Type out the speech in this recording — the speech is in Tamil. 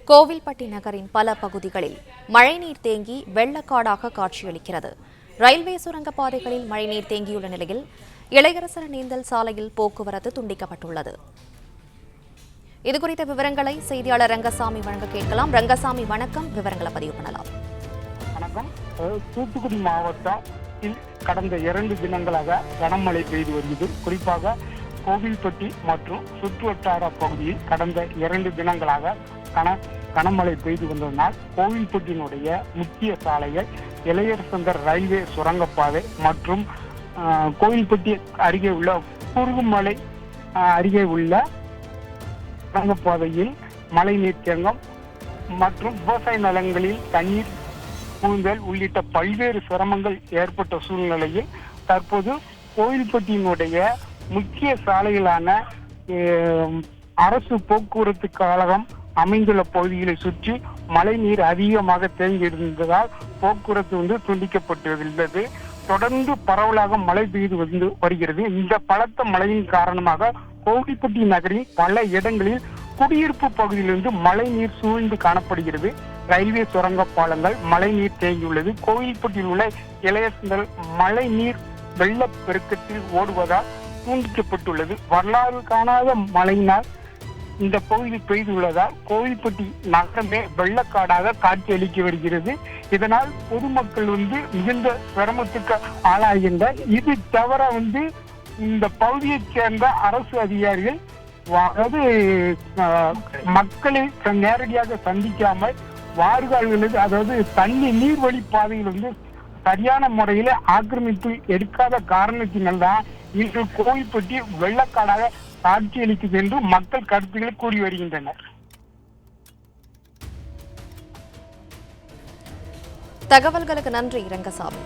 கோவில்பட்டி நகரின் பல பகுதிகளில் மழைநீர் தேங்கி வெள்ளக்காடாக காட்சியளிக்கிறது. ரயில்வே சுரங்கப்பாதைகளில் மழைநீர் தேங்கியுள்ள நிலையில் இளையரசர் நீந்தல் சாலையில் போக்குவரத்து துண்டிக்கப்பட்டுள்ளது. இதுகுறித்த விவரங்களை செய்தியாளர் ரங்கசாமி வழங்க கேட்கலாம். ரங்கசாமி, வணக்கம். விவரங்களை பதிவு பண்ணலாம். வணக்கம். தூத்துக்குடி மாவட்டத்தில் கடந்த 2 தினங்களாக கனமழை பெய்து வருகிறது. குறிப்பாக கோவில்பட்டி மற்றும் சுற்றுவட்டார பகுதியில் கடந்த 2 தினங்களாக கனமழை பெய்து வந்ததனால் கோவில்பட்டியினுடைய முக்கிய சாலைகள் இளையரசர் ரயில்வே சுரங்கப்பாதை மற்றும் கோவில்பட்டி அருகே உள்ள குறுகுமலை அருகே உள்ள சுரங்கப்பாதையில் மழை நீர் தேங்கம் மற்றும் விவசாய நிலங்களில் தண்ணீர் புகுந்தல் உள்ளிட்ட பல்வேறு சிரமங்கள் ஏற்பட்ட சூழ்நிலையில் தற்போது கோவில்பட்டியினுடைய முக்கிய சாலைகளான அரசு போக்குவரத்து கழகம் அமைந்துள்ள பகுதிகளை சுற்றி மழை நீர் அதிகமாக தேங்கியிருந்ததால் போக்குவரத்து துண்டிக்கப்பட்டுள்ளது. தொடர்ந்து பரவலாக மழை பெய்து வந்து வருகிறது. இந்த பலத்த மழையின் காரணமாக கோவில்பட்டி நகரின் பல இடங்களில் குடியிருப்பு பகுதியிலிருந்து மழை நீர் சூழ்ந்து காணப்படுகிறது. ரயில்வே சுரங்க பாலங்கள் மழை நீர் தேங்கியுள்ளது. கோவில்பட்டியில் உள்ள இளையரசர் மழை நீர் வெள்ளப்பெருக்கத்தில் ஓடுவதால் துண்டிக்கப்பட்டுள்ளது. வரலாறு காணாத மழையினால் இந்த பகுதியில் பெய்துள்ளதால் கோவில்பட்டி நகரமே வெள்ளக்காடாக காட்சியளிக்க வருகிறது. இதனால் பொதுமக்கள் மிகுந்த சிரமத்துக்கு ஆளாகின்றனர். இது தவிர இந்த பகுதியைச் சேர்ந்த அரசு அதிகாரிகள் அதாவது மக்களை நேரடியாக சந்திக்காமல் வாறுகால்கள் அதாவது நீர்வழி பாதையில் சரியான முறையில ஆக்கிரமிப்பு எடுக்காத காரணத்தினால்தான் இன்று கோவில்பட்டி வெள்ளக்காடாக காட்சியளிக்குது என்று மக்கள் கருத்துக்களை கூறி வருகின்றனர். தகவல்களுக்கு நன்றி ரங்கசாமி.